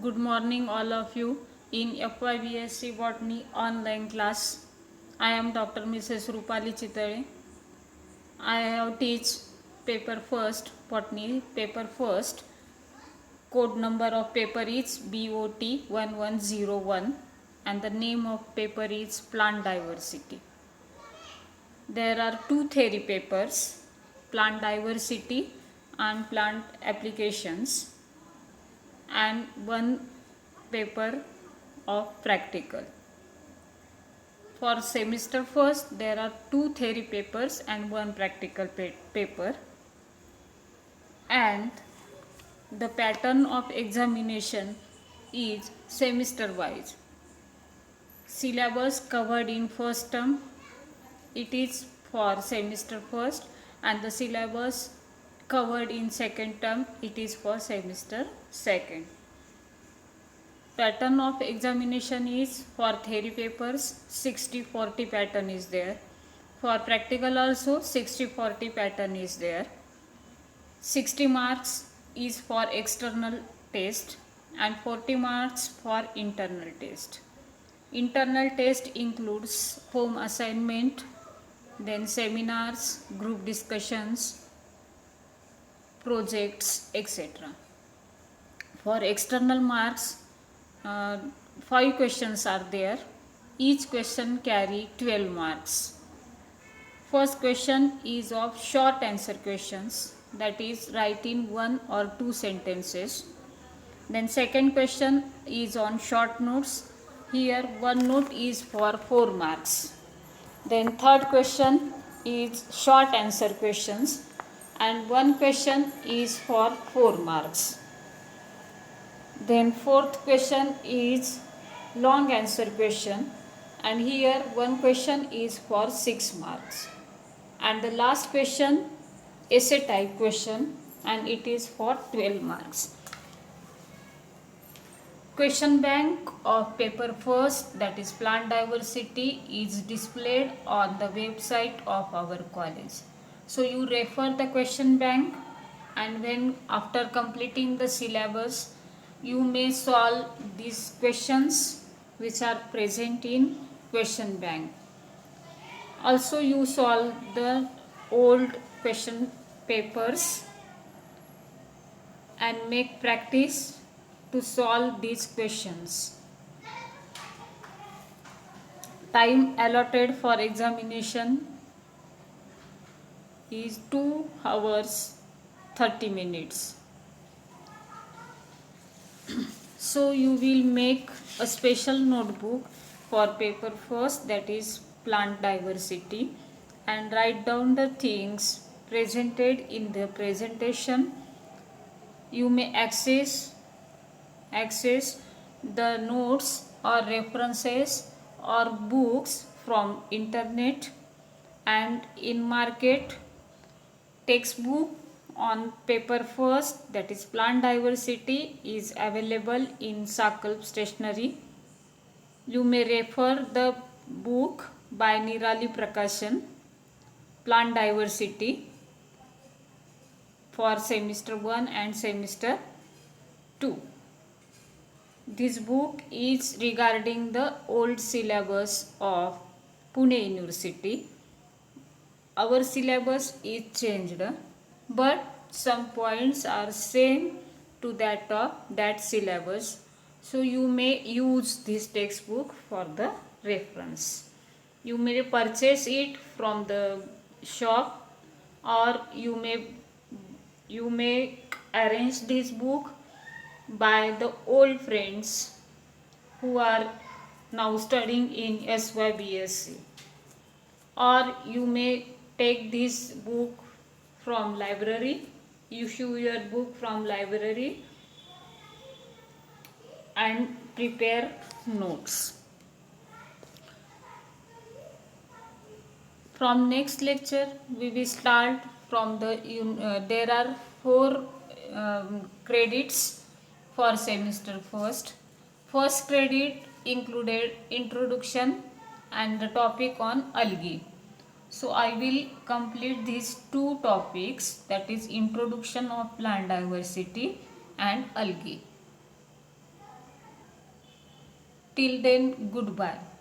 Good morning, all of you. In FYBSc Botany online class, I am Dr. Mrs. Rupali Chitale. I have teach paper first, Botany paper first. Code number of paper is BOT 1101 and the name of paper is Plant Diversity. There are two theory papers, Plant Diversity and Plant Applications, and one paper of practical. For semester first, there are two theory papers and one practical paper, and the pattern of examination is semester wise. Syllabus covered in first term, it is for semester first, and the syllabus covered in second term, it is for semester second. Pattern of examination is for theory papers 60-40 pattern is there. For practical also 60-40 pattern is there. 60 marks is for external test and 40 marks for internal test. Internal test includes home assignment, then seminars, group discussions, projects, etc. For external marks, 5 questions are there. Each question carry 12 marks. First question is of short answer questions, that is write in 1 or 2 sentences. Then second question is on short notes. Here one note is for 4 marks. Then third question is short answer questions and one question is for 4 marks. Then fourth question is long answer question and here one question is for 6 marks. And the last question essay type question and it is for 12 marks. Question bank of paper first, that is plant diversity, is displayed on the website of our college. So you refer the question bank, and when after completing the syllabus you may solve these questions which are present in question bank. Also you solve the old question papers and make practice to solve these questions. Time allotted for examination is 2 hours 30 minutes. So you will make a special notebook for paper first, that is plant diversity, and write down the things presented in the presentation. You may access the notes or references or books from internet, and in market textbook on paper first, that is plant diversity, is available in Sakalp stationery. You may refer the book by Nirali Prakashan, Plant Diversity, for semester 1 and semester 2. This book is regarding the old syllabus of Pune University. Our syllabus is changed, but some points are same to that of that syllabus. So you may use this textbook for the reference. You may purchase it from the shop, or you may arrange this book by the old friends who are now studying in SYBSc, or you may take this book from library, issue your book from library and prepare notes. From next lecture we will start from the there are 4 credits for semester first. First credit included introduction and the topic on algae. So I will complete these 2 topics, that is introduction of plant diversity and algae. Till then, goodbye.